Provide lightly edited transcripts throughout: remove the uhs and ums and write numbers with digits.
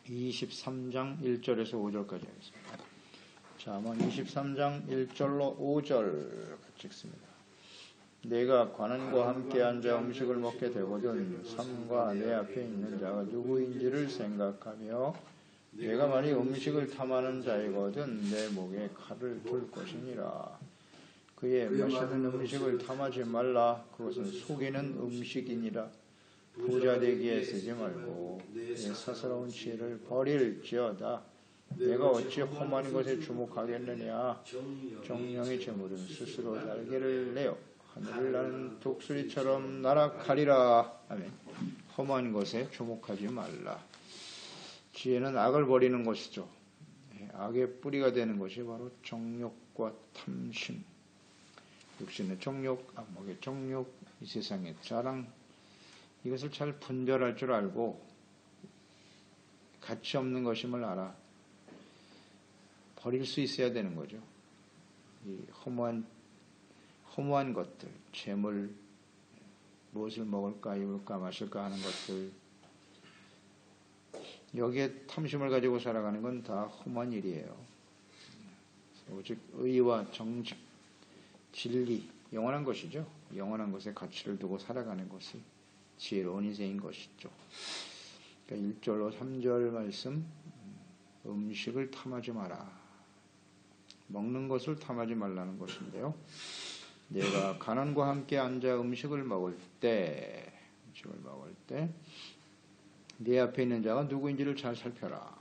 23장 1절에서 5절까지 하겠습니다. 자, 한번 23장 1절로 5절 같이 읽습니다. 내가 관원과 함께 앉아 음식을 먹게 되거든 삼가 내 앞에 있는 자가 누구인지를 생각하며 내가 만일 음식을 탐하는 자이거든 내 목에 칼을 둘 것이니라. 그의 맛있는 음식을 탐하지 말라. 그것은 속이는 음식이니라. 부자 되기에 쓰지 말고 내 사사로운 지혜를 버릴지어다. 내가 어찌 험한 것에 주목하겠느냐. 정령의 재물은 스스로 날개를 내어 하늘을 나는 독수리처럼 날아가리라. 아멘. 험한 것에 주목하지 말라. 지혜는 악을 버리는 것이죠. 악의 뿌리가 되는 것이 바로 정욕과 탐심. 육신의 정욕, 안목의 정욕, 이 세상의 자랑, 이것을 잘 분별할 줄 알고 가치 없는 것임을 알아 버릴 수 있어야 되는 거죠. 이 허무한 것들, 재물, 무엇을 먹을까, 입을까, 마실까 하는 것들, 여기에 탐심을 가지고 살아가는 건 다 험한 일이에요. 오직 의와 정직, 진리, 영원한 것이죠. 영원한 것에 가치를 두고 살아가는 것이 지혜로운 인생인 것이죠. 그러니까 1절로 3절 말씀, 음식을 탐하지 마라. 먹는 것을 탐하지 말라는 것인데요. 내가 가난과 함께 앉아 음식을 먹을 때 네 앞에 있는 자가 누구인지를 잘 살펴라.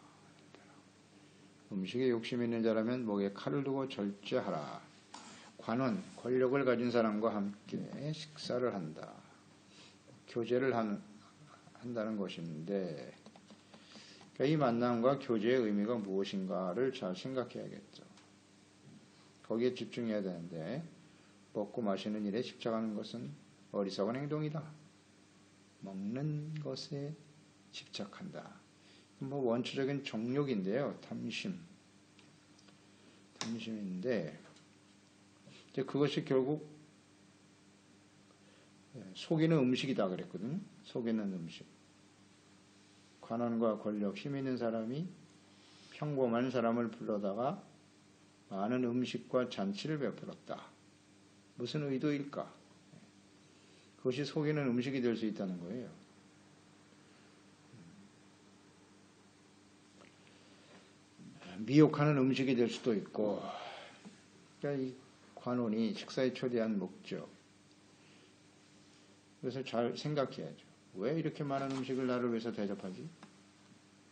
음식에 욕심 있는 자라면 목에 칼을 두고 절제하라. 관원, 권력을 가진 사람과 함께 식사를 한다. 교제를 한다는 것인데, 그러니까 이 만남과 교제의 의미가 무엇인가를 잘 생각해야겠죠. 거기에 집중해야 되는데, 먹고 마시는 일에 집착하는 것은 어리석은 행동이다. 먹는 것에 집착한다. 뭐 원초적인 정욕인데요. 탐심인데, 그것이 결국 속이는 음식이다 그랬거든요. 속이는 음식. 관원과 권력, 힘 있는 사람이 평범한 사람을 불러다가 많은 음식과 잔치를 베풀었다. 무슨 의도일까? 그것이 속이는 음식이 될 수 있다는 거예요. 미혹하는 음식이 될 수도 있고, 그러니까 이 관원이 식사에 초대한 목적, 그래서 잘 생각해야죠. 왜 이렇게 많은 음식을 나를 위해서 대접하지?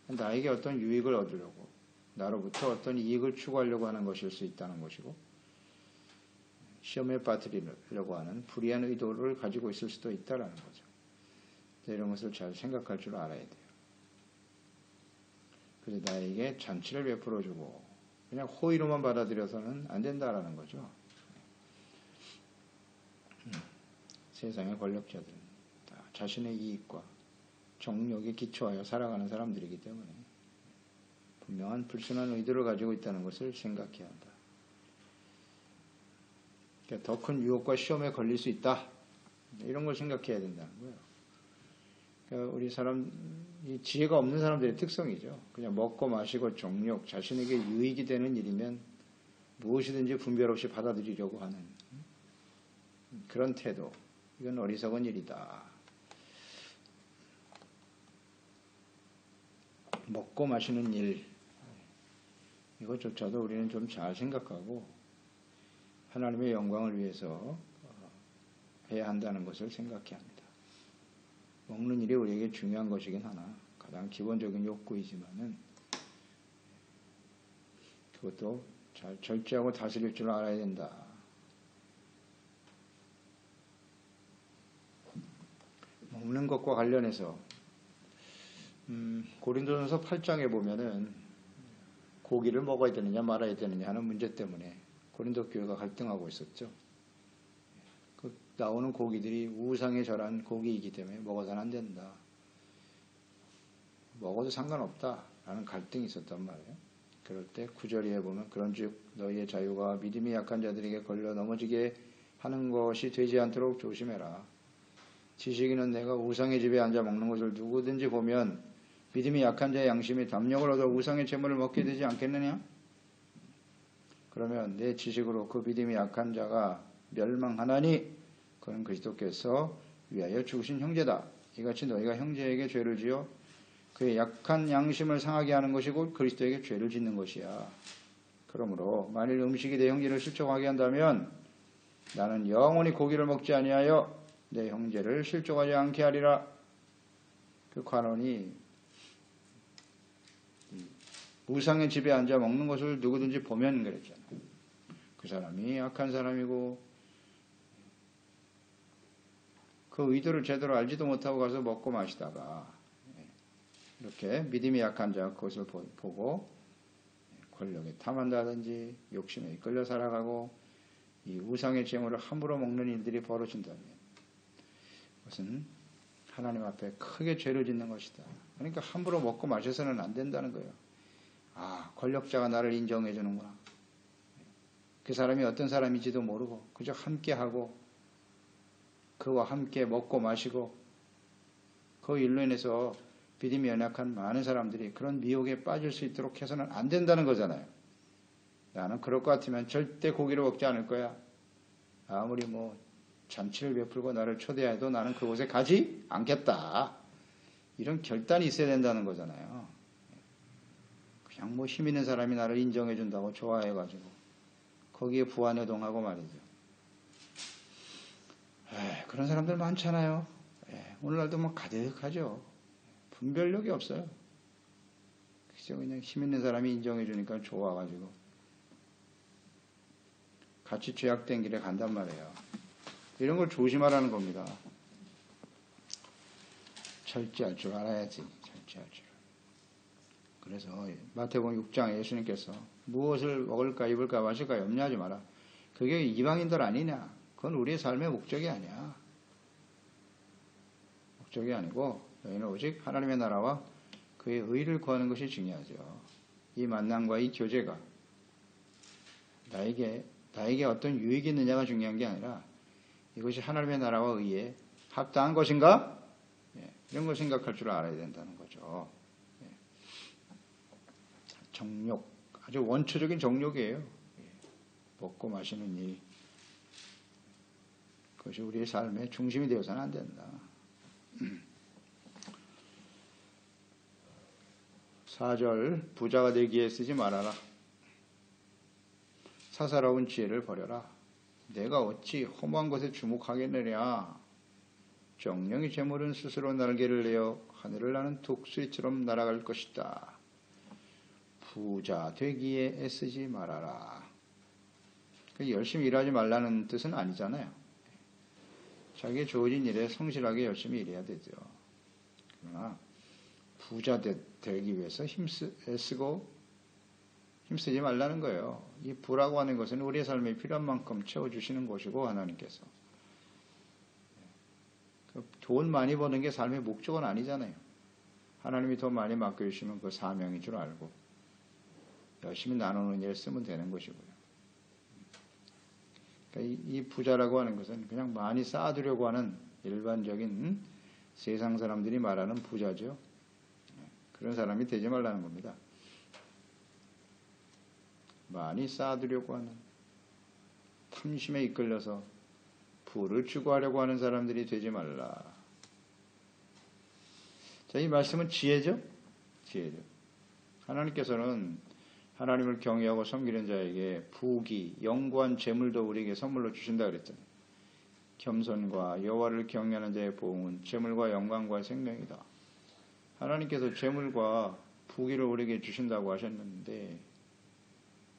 나에게 어떤 유익을 얻으려고, 나로부터 어떤 이익을 추구하려고 하는 것일 수 있다는 것이고, 시험에 빠뜨리려고 하는 불의한 의도를 가지고 있을 수도 있다는 거죠. 이런 것을 잘 생각할 줄 알아야 돼요. 그래서 나에게 잔치를 베풀어주고 그냥 호의로만 받아들여서는 안 된다라는 거죠. 세상의 권력자들은 다 자신의 이익과 정욕에 기초하여 살아가는 사람들이기 때문에 분명한 불순한 의도를 가지고 있다는 것을 생각해야 한다. 그러니까 더 큰 유혹과 시험에 걸릴 수 있다. 이런 걸 생각해야 된다는 거예요. 그러니까 우리 이 지혜가 없는 사람들의 특성이죠. 그냥 먹고 마시고 정욕, 자신에게 유익이 되는 일이면 무엇이든지 분별 없이 받아들이려고 하는 그런 태도. 이건 어리석은 일이다. 먹고 마시는 일, 이것조차도 우리는 좀 잘 생각하고 하나님의 영광을 위해서 해야 한다는 것을 생각해야 합니다. 먹는 일이 우리에게 중요한 것이긴 하나 가장 기본적인 욕구이지만은 그것도 잘 절제하고 다스릴 줄 알아야 된다. 먹는 것과 관련해서 고린도전서 8장에 보면은 고기를 먹어야 되느냐 말아야 되느냐 하는 문제 때문에 고린도 교회가 갈등하고 있었죠. 그 나오는 고기들이 우상에 절한 고기이기 때문에 먹어서는 안 된다. 먹어도 상관없다 라는 갈등이 있었단 말이에요. 그럴 때 9절에 보면 그런즉 너희의 자유가 믿음이 약한 자들에게 걸려 넘어지게 하는 것이 되지 않도록 조심해라. 지식인은 내가 우상의 집에 앉아 먹는 것을 누구든지 보면 믿음이 약한 자의 양심이 담력을 얻어 우상의 제물을 먹게 되지 않겠느냐? 그러면 내 지식으로 그 믿음이 약한 자가 멸망하나니 그는 그리스도께서 위하여 죽으신 형제다. 이같이 너희가 형제에게 죄를 지어 그의 약한 양심을 상하게 하는 것이고 그리스도에게 죄를 짓는 것이야. 그러므로 만일 음식이 내 형제를 실족하게 한다면 나는 영원히 고기를 먹지 아니하여 내 형제를 실족하지 않게 하리라. 그 관원이 우상의 집에 앉아 먹는 것을 누구든지 보면 그랬잖아요. 그 사람이 악한 사람이고 그 의도를 제대로 알지도 못하고 가서 먹고 마시다가 이렇게 믿음이 약한 자가 그것을 보고 권력에 탐한다든지 욕심에 이끌려 살아가고 이 우상의 제물을 함부로 먹는 일들이 벌어진다면 그것은 하나님 앞에 크게 죄를 짓는 것이다. 그러니까 함부로 먹고 마셔서는 안 된다는 거예요. 아, 권력자가 나를 인정해 주는구나. 그 사람이 어떤 사람인지도 모르고 그저 함께하고 그와 함께 먹고 마시고 그 일로 인해서 믿음이 연약한 많은 사람들이 그런 미혹에 빠질 수 있도록 해서는 안 된다는 거잖아요. 나는 그럴 것 같으면 절대 고기를 먹지 않을 거야. 아무리 잔치를 베풀고 나를 초대해도 나는 그곳에 가지 않겠다. 이런 결단이 있어야 된다는 거잖아요. 그냥 힘 있는 사람이 나를 인정해 준다고 좋아해가지고 거기에 부안해동하고 말이죠. 그런 사람들 많잖아요. 오늘날도 가득하죠. 분별력이 없어요. 그냥 힘 있는 사람이 인정해 주니까 좋아가지고 같이 죄악된 길에 간단 말이에요. 이런 걸 조심하라는 겁니다. 절제할 줄 알아야지. 절제할 줄. 그래서 마태복음 6장에 예수님께서 무엇을 먹을까 입을까 마실까 염려하지 마라. 그게 이방인들 아니냐. 그건 우리의 삶의 목적이 아니야. 목적이 아니고 너희는 오직 하나님의 나라와 그의 의를 구하는 것이 중요하죠. 이 만남과 이 교제가 나에게 어떤 유익이 있느냐가 중요한 게 아니라 이것이 하나님의 나라와 의에 합당한 것인가? 이런 걸 생각할 줄 알아야 된다는 거죠. 정욕, 아주 원초적인 정욕이에요. 먹고 마시는 일. 그것이 우리의 삶의 중심이 되어서는 안 된다. 4절 부자가 되기에 쓰지 말아라. 사사로운 지혜를 버려라. 내가 어찌 허무한 것에 주목하겠느냐. 정령의 재물은 스스로 날개를 내어 하늘을 나는 독수리처럼 날아갈 것이다. 부자 되기에 애쓰지 말아라. 열심히 일하지 말라는 뜻은 아니잖아요. 자기의 주어진 일에 성실하게 열심히 일해야 되죠. 그러나 부자 되기 위해서 애쓰고 힘쓰지 말라는 거예요. 이 부라고 하는 것은 우리의 삶에 필요한 만큼 채워주시는 것이고 하나님께서. 돈 많이 버는 게 삶의 목적은 아니잖아요. 하나님이 돈 많이 맡겨주시면 그 사명인 줄 알고 열심히 나누는 일에 쓰면 되는 것이고요. 그러니까 이 부자라고 하는 것은 그냥 많이 쌓아두려고 하는 일반적인 세상 사람들이 말하는 부자죠. 그런 사람이 되지 말라는 겁니다. 많이 쌓아두려고 하는 탐심에 이끌려서 부를 추구하려고 하는 사람들이 되지 말라. 자, 이 말씀은 지혜죠? 지혜죠. 하나님께서는 하나님을 경외하고 섬기는 자에게 부귀, 영구한 재물도 우리에게 선물로 주신다 그랬잖아요. 겸손과 여호와를 경외하는 자의 보응은 재물과 영광과 생명이다. 하나님께서 재물과 부귀를 우리에게 주신다고 하셨는데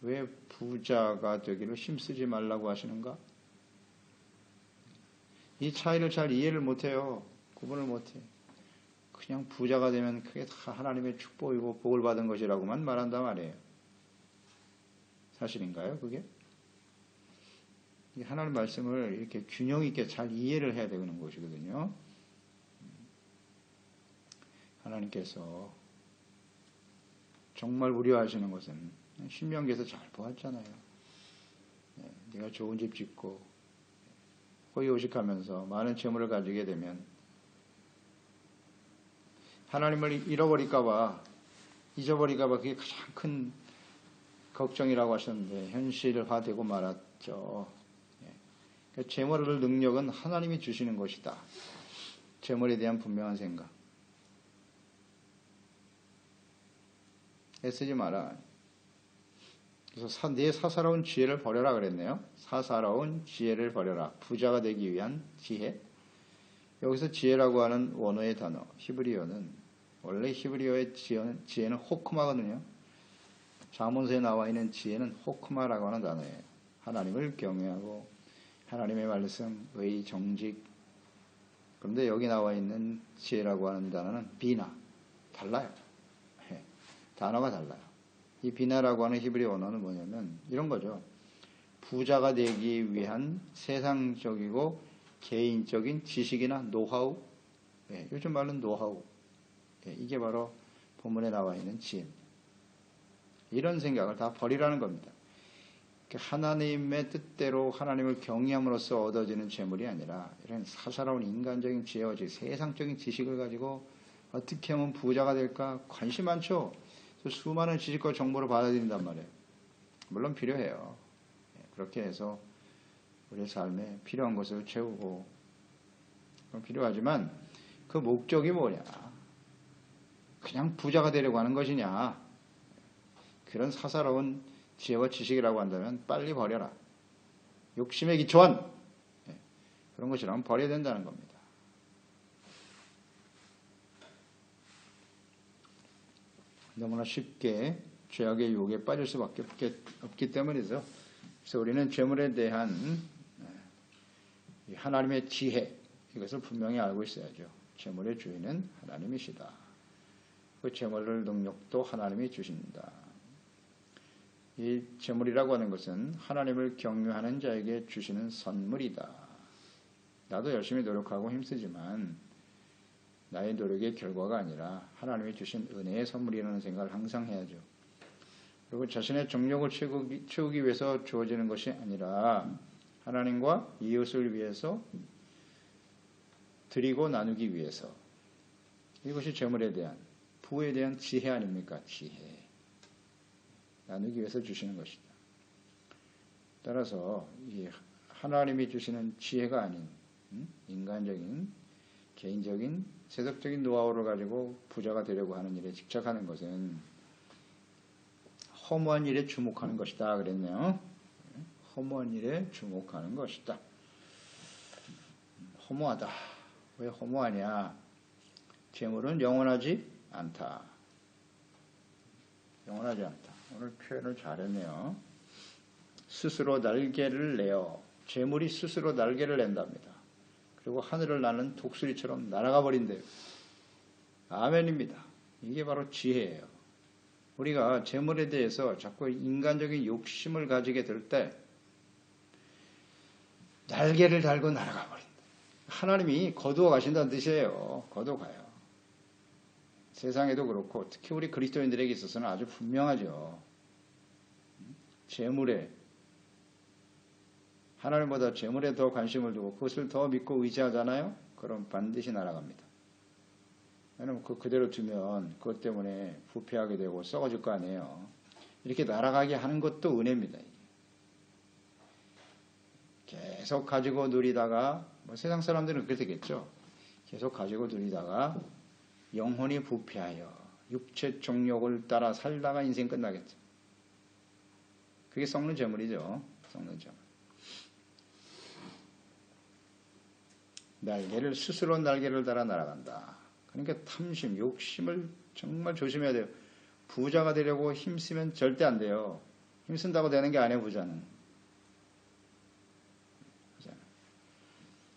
왜 부자가 되기를 힘쓰지 말라고 하시는가? 이 차이를 잘 이해를 못해요. 구분을 못해. 그냥 부자가 되면 그게 다 하나님의 축복이고 복을 받은 것이라고만 말한단 말이에요. 사실인가요, 그게? 하나님 말씀을 이렇게 균형 있게 잘 이해를 해야 되는 것이거든요. 하나님께서 정말 우려하시는 것은 신명기에서 잘 보았잖아요. 네가 좋은 집 짓고 호의호식하면서 많은 재물을 가지게 되면 하나님을 잃어버릴까봐, 잊어버릴까봐 그게 가장 큰 걱정이라고 하셨는데 현실화되고 말았죠. 그러니까 재물을 능력은 하나님이 주시는 것이다. 재물에 대한 분명한 생각. 애쓰지 마라. 그래서 네 사사로운 지혜를 버려라 그랬네요. 사사로운 지혜를 버려라. 부자가 되기 위한 지혜. 여기서 지혜라고 하는 원어의 단어, 히브리어는, 원래 히브리어의 지혜는 호크마거든요. 잠언서에 나와 있는 지혜는 호크마라고 하는 단어예요. 하나님을 경외하고 하나님의 말씀, 의, 정직. 그런데 여기 나와 있는 지혜라고 하는 단어는 비나. 달라요. 단어가 달라요. 이 비나라고 하는 히브리 언어는 뭐냐면 이런 거죠. 부자가 되기 위한 세상적이고 개인적인 지식이나 노하우, 요즘 말은 노하우, 이게 바로 본문에 나와 있는 지혜입니다. 이런 생각을 다 버리라는 겁니다. 하나님의 뜻대로 하나님을 경외함으로써 얻어지는 재물이 아니라 이런 사사로운 인간적인 지혜와 세상적인 지식을 가지고 어떻게 하면 부자가 될까 관심 많죠. 수많은 지식과 정보를 받아들인단 말이에요. 물론 필요해요. 그렇게 해서 우리 삶에 필요한 것을 채우고 필요하지만 그 목적이 뭐냐? 그냥 부자가 되려고 하는 것이냐? 그런 사사로운 지혜와 지식이라고 한다면 빨리 버려라. 욕심의 기초한 그런 것이라면 버려야 된다는 겁니다. 너무나 쉽게 죄악의 유혹에 빠질 수밖에 없기 때문이죠. 그래서 우리는 재물에 대한 하나님의 지혜, 이것을 분명히 알고 있어야죠. 재물의 주인은 하나님이시다. 그 재물을 능력도 하나님이 주신다. 이 재물이라고 하는 것은 하나님을 경외하는 자에게 주시는 선물이다. 나도 열심히 노력하고 힘쓰지만 나의 노력의 결과가 아니라 하나님이 주신 은혜의 선물이라는 생각을 항상 해야죠. 그리고 자신의 정욕을 채우기 위해서 주어지는 것이 아니라 하나님과 이웃을 위해서 드리고 나누기 위해서, 이것이 재물에 대한, 부에 대한 지혜 아닙니까? 지혜. 나누기 위해서 주시는 것이다. 따라서 이 하나님이 주시는 지혜가 아닌 인간적인, 개인적인, 세속적인 노하우를 가지고 부자가 되려고 하는 일에 집착하는 것은 허무한 일에 주목하는 것이다 그랬네요. 허무한 일에 주목하는 것이다. 허무하다. 왜 허무하냐? 재물은 영원하지 않다. 영원하지 않다. 오늘 표현을 잘했네요. 스스로 날개를 내어, 재물이 스스로 날개를 낸답니다. 그리고 하늘을 나는 독수리처럼 날아가 버린대요. 아멘입니다. 이게 바로 지혜예요. 우리가 재물에 대해서 자꾸 인간적인 욕심을 가지게 될 때 날개를 달고 날아가 버린다. 하나님이 거두어 가신다는 뜻이에요. 거두어 가요. 세상에도 그렇고 특히 우리 그리스도인들에게 있어서는 아주 분명하죠. 재물에, 하나님보다 재물에 더 관심을 두고 그것을 더 믿고 의지하잖아요. 그럼 반드시 날아갑니다. 왜냐하면 그대로 두면 그것 때문에 부패하게 되고 썩어질 거 아니에요. 이렇게 날아가게 하는 것도 은혜입니다. 계속 가지고 누리다가, 세상 사람들은 그렇게 되겠죠. 계속 가지고 누리다가 영혼이 부패하여 육체 정욕을 따라 살다가 인생 끝나겠죠. 그게 썩는 재물이죠. 썩는 재물. 스스로 날개를 달아 날아간다. 그러니까 탐심, 욕심을 정말 조심해야 돼요. 부자가 되려고 힘쓰면 절대 안 돼요. 힘쓴다고 되는 게 아니에요, 부자는.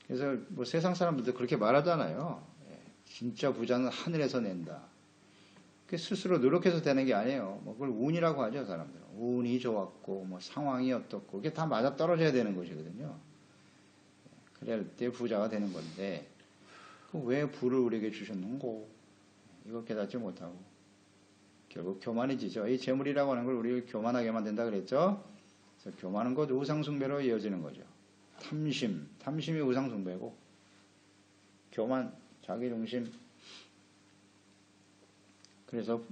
그래서 세상 사람들도 그렇게 말하잖아요. 진짜 부자는 하늘에서 낸다. 그게 스스로 노력해서 되는 게 아니에요. 그걸 운이라고 하죠, 사람들은. 운이 좋았고, 상황이 어떻고, 그게 다 맞아 떨어져야 되는 것이거든요. 그럴 때 부자가 되는 건데, 왜 부를 우리에게 주셨는고? 이거 깨닫지 못하고. 결국 교만해지죠. 이 재물이라고 하는 걸 우리를 교만하게 만든다 그랬죠? 그래서 교만한 것 우상숭배로 이어지는 거죠. 탐심이 우상숭배고, 교만, 자기중심, 그래서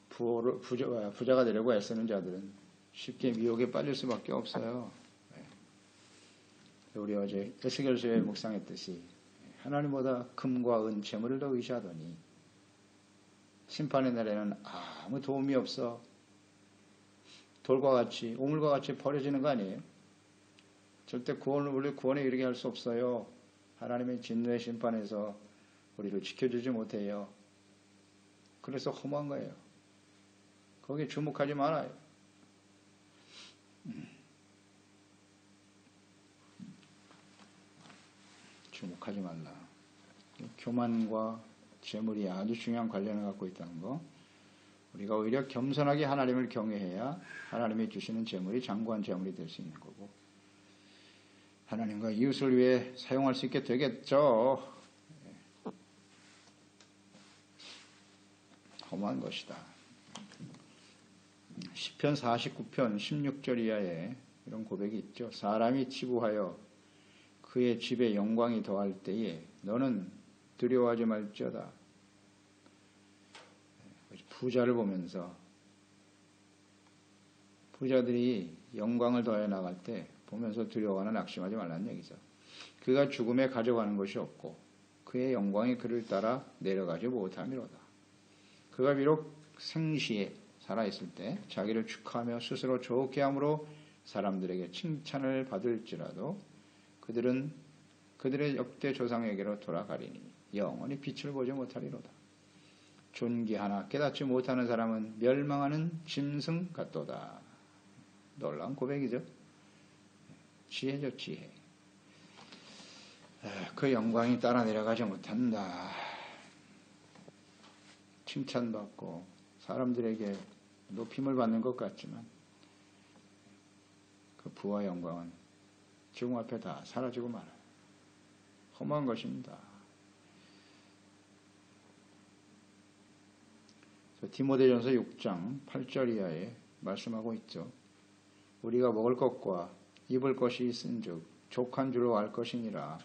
부자가 되려고 애쓰는 자들은 쉽게 미혹에 빠질 수밖에 없어요. 우리 어제 에스겔서에 묵상했듯이 하나님보다 금과 은, 재물을 더 의지하더니 심판의 날에는 아무 도움이 없어 돌과 같이 오물과 같이 버려지는 거 아니에요? 절대 우리 구원에 이르게 할 수 없어요. 하나님의 진노의 심판에서 우리를 지켜주지 못해요. 그래서 험한 거예요. 거기에 주목하지 말아요. 주목하지 말라. 교만과 재물이 아주 중요한 관련을 갖고 있다는 거. 우리가 오히려 겸손하게 하나님을 경외해야 하나님이 주시는 재물이 장구한 재물이 될 수 있는 거고, 하나님과 이웃을 위해 사용할 수 있게 되겠죠. 험한 것이다. 시편 49편 16절 이하에 이런 고백이 있죠. 사람이 치부하여 그의 집에 영광이 더할 때에 너는 두려워하지 말지어다. 부자를 보면서 부자들이 영광을 더해 나갈 때 보면서 두려워하는 낙심하지 말라는 얘기죠. 그가 죽음에 가져가는 것이 없고 그의 영광이 그를 따라 내려가지 못함이로다. 그가 비록 생시에 살아있을 때 자기를 축하하며 스스로 좋게 함으로 사람들에게 칭찬을 받을지라도 그들은 그들의 역대 조상에게로 돌아가리니 영원히 빛을 보지 못하리로다. 존귀하나 깨닫지 못하는 사람은 멸망하는 짐승 같도다. 놀라운 고백이죠. 지혜죠, 지혜. 그 영광이 따라 내려가지 못한다. 칭찬받고 사람들에게 높임을 받는 것 같지만 그 부와 영광은 죽음 앞에 다 사라지고 말아요. 험한 것입니다. 디모데전서 6장 8절 이하에 말씀하고 있죠. 우리가 먹을 것과 입을 것이 있은즉 족한 줄로 알 것이니라.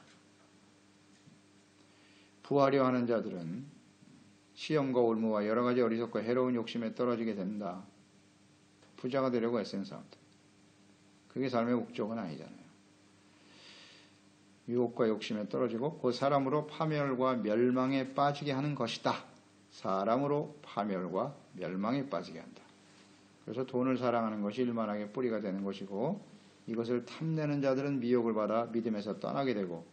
부하려 하는 자들은 시험과 올무와 여러 가지 어리석고 해로운 욕심에 떨어지게 된다. 부자가 되려고 애쓰는 사람들. 그게 삶의 목적은 아니잖아요. 유혹과 욕심에 떨어지고 그 사람으로 파멸과 멸망에 빠지게 하는 것이다. 사람으로 파멸과 멸망에 빠지게 한다. 그래서 돈을 사랑하는 것이 일만하게 뿌리가 되는 것이고 이것을 탐내는 자들은 미혹을 받아 믿음에서 떠나게 되고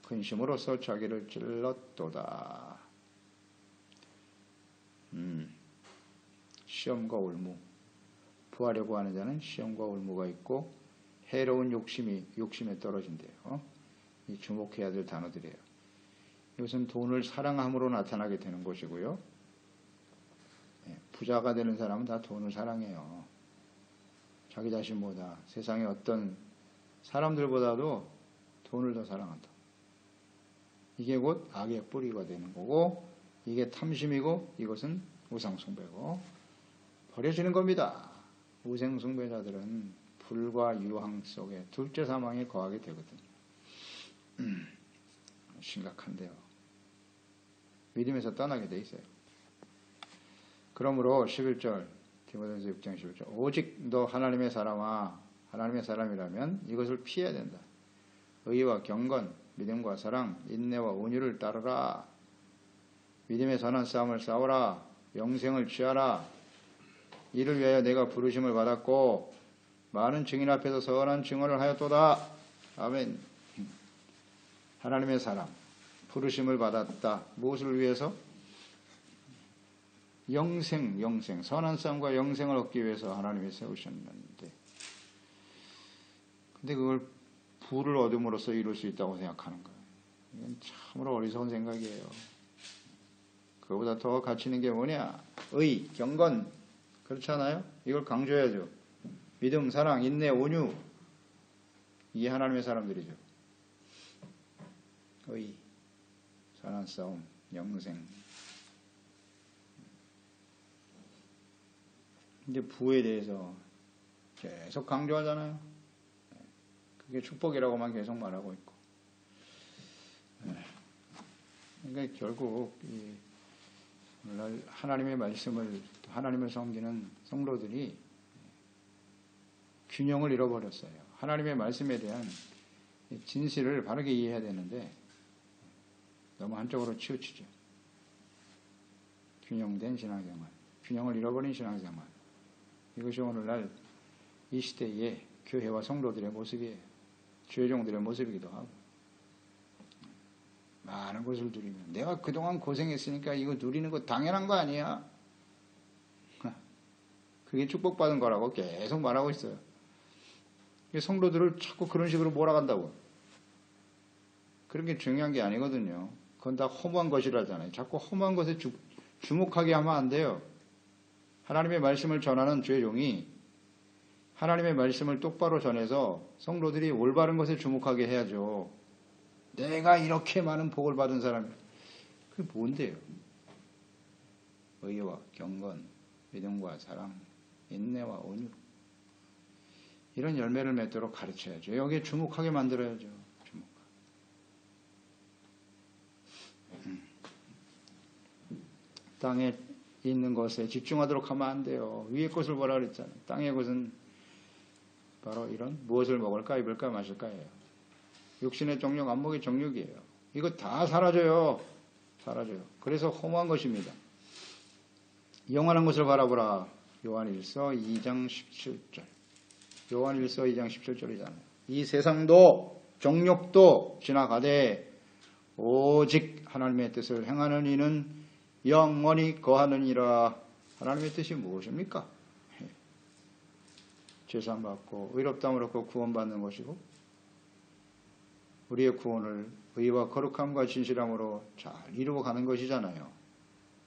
근심으로써 자기를 찔렀도다. 시험과 올무. 부하려고 하는 자는 시험과 올무가 있고 해로운 욕심에 떨어진대요. 이 주목해야 될 단어들이에요. 이것은 돈을 사랑함으로 나타나게 되는 것이고요. 부자가 되는 사람은 다 돈을 사랑해요. 자기 자신보다 세상의 어떤 사람들보다도 돈을 더 사랑한다. 이게 곧 악의 뿌리가 되는 거고 이게 탐심이고 이것은 우상숭배고 버려지는 겁니다. 우상숭배자들은 불과 유황 속에 둘째 사망에 거하게 되거든요. 심각한데요. 믿음에서 떠나게 돼 있어요. 그러므로 11절 디모데전서 6장 11절 오직 너 하나님의 사람아 하나님의 사람이라면 이것을 피해야 된다. 의와 경건, 믿음과 사랑, 인내와 온유를 따르라. 믿음의 선한 싸움을 싸우라. 영생을 취하라. 이를 위하여 내가 부르심을 받았고 많은 증인 앞에서 선한 증언을 하였도다. 아멘. 하나님의 사람 부르심을 받았다. 무엇을 위해서? 영생, 선한 싸움과 영생을 얻기 위해서 하나님이 세우셨는데 근데 그걸 부를 얻음으로써 이룰 수 있다고 생각하는 거예요. 이건 참으로 어리석은 생각이에요. 그거보다 더 가치 있는 게 뭐냐? 의, 경건. 그렇잖아요? 이걸 강조해야죠. 믿음, 사랑, 인내, 온유. 이게 하나님의 사람들이죠. 의, 선한 싸움, 영생. 근데 부에 대해서 계속 강조하잖아요. 그게 축복이라고만 계속 말하고 있고. 그러니까 결국 오늘날 하나님의 말씀을, 하나님을 섬기는 성도들이 균형을 잃어버렸어요. 하나님의 말씀에 대한 진실을 바르게 이해해야 되는데 너무 한쪽으로 치우치죠. 균형된 신앙생활, 균형을 잃어버린 신앙생활. 이것이 오늘날 이 시대의 교회와 성도들의 모습이에요. 주의 종들의 모습이기도 하고. 많은 것을 누리면 내가 그동안 고생했으니까 이거 누리는 거 당연한 거 아니야? 그게 축복받은 거라고 계속 말하고 있어요. 성도들을 자꾸 그런 식으로 몰아간다고. 그런 게 중요한 게 아니거든요. 그건 다 허무한 것이라잖아요. 자꾸 허무한 것에 주목하게 하면 안 돼요. 하나님의 말씀을 전하는 주의 종이 하나님의 말씀을 똑바로 전해서 성도들이 올바른 것에 주목하게 해야죠. 내가 이렇게 많은 복을 받은 사람이 그게 뭔데요? 의와 경건, 믿음과 사랑, 인내와 온유, 이런 열매를 맺도록 가르쳐야죠. 여기에 주목하게 만들어야죠. 주목. 땅에 있는 것에 집중하도록 하면 안 돼요. 위의 것을 보라 그랬잖아요. 땅의 것은 바로 이런 무엇을 먹을까, 입을까, 마실까예요. 육신의 정욕, 안목의 정욕이에요. 이거 다 사라져요. 사라져요. 그래서 허무한 것입니다. 영원한 것을 바라보라. 요한일서 2장 17절. 요한일서 2장 17절이잖아요. 이 세상도 정욕도 지나가되 오직 하나님의 뜻을 행하는 이는 영원히 거하느니라. 하나님의 뜻이 무엇입니까? 죄사함받고 의롭다함을 얻고 구원받는 것이고 우리의 구원을 의와 거룩함과 진실함으로 잘 이루어가는 것이잖아요.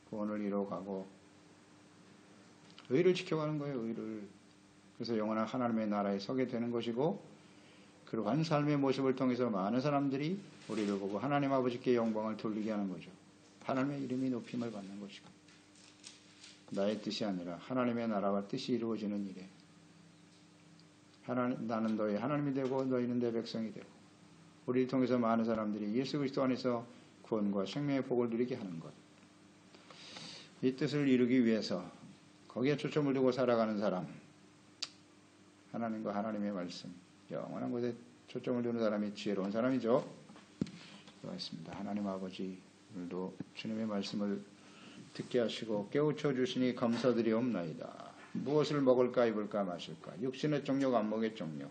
구원을 이루어가고 의를 지켜가는 거예요. 의를. 그래서 영원한 하나님의 나라에 서게 되는 것이고 그러한 삶의 모습을 통해서 많은 사람들이 우리를 보고 하나님 아버지께 영광을 돌리게 하는 거죠. 하나님의 이름이 높임을 받는 것이고 나의 뜻이 아니라 하나님의 나라와 뜻이 이루어지는 일에 나는 너희 하나님이 되고 너희는 내 백성이 되고 우리를 통해서 많은 사람들이 예수 그리스도 안에서 구원과 생명의 복을 누리게 하는 것. 이 뜻을 이루기 위해서 거기에 초점을 두고 살아가는 사람, 하나님과 하나님의 말씀, 영원한 곳에 초점을 두는 사람이 지혜로운 사람이죠. 고맙습니다. 하나님 아버지, 오늘도 주님의 말씀을 듣게 하시고 깨우쳐 주시니 감사드리옵나이다. 무엇을 먹을까, 입을까, 마실까, 육신의 정욕, 안목의 정욕,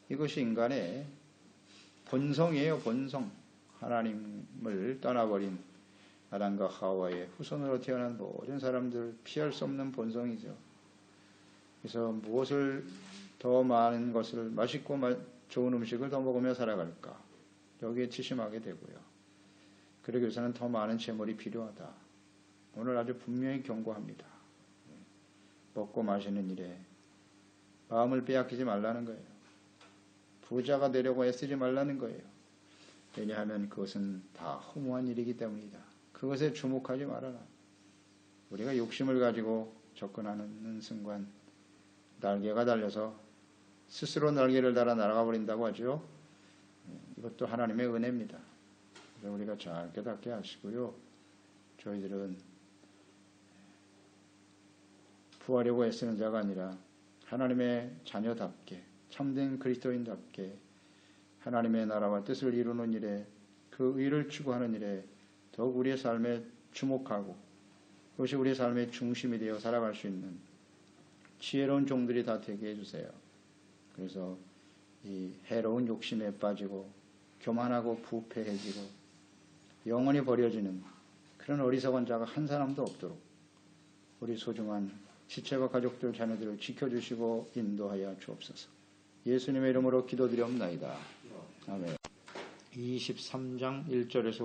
이것이 인간의 본성이에요. 본성. 하나님을 떠나버린 아담과 하와의 후손으로 태어난 모든 사람들 피할 수 없는 본성이죠. 그래서 무엇을 더 많은 것을 맛있고 좋은 음식을 더 먹으며 살아갈까, 여기에 치심하게 되고요. 그러기 위해서는 더 많은 재물이 필요하다. 오늘 아주 분명히 경고합니다. 먹고 마시는 일에 마음을 빼앗기지 말라는 거예요. 부자가 되려고 애쓰지 말라는 거예요. 왜냐하면 그것은 다 허무한 일이기 때문이다. 그것에 주목하지 말아라. 우리가 욕심을 가지고 접근하는 순간 날개가 달려서 스스로 날개를 달아 날아가 버린다고 하죠. 이것도 하나님의 은혜입니다. 그래서 우리가 잘 깨닫게 하시고요. 저희들은 부하려고 애쓰는 자가 아니라 하나님의 자녀답게 참된 그리스도인답게 하나님의 나라와 뜻을 이루는 일에 그 의를 추구하는 일에 더욱 우리의 삶에 주목하고 그것이 우리의 삶의 중심이 되어 살아갈 수 있는 지혜로운 종들이 다 되게 해주세요. 그래서 이 해로운 욕심에 빠지고 교만하고 부패해지고 영원히 버려지는 그런 어리석은 자가 한 사람도 없도록 우리 소중한 지체와 가족들 자녀들을 지켜주시고 인도하여 주옵소서. 예수님의 이름으로 기도드리옵나이다. 아멘. 23장 1절에서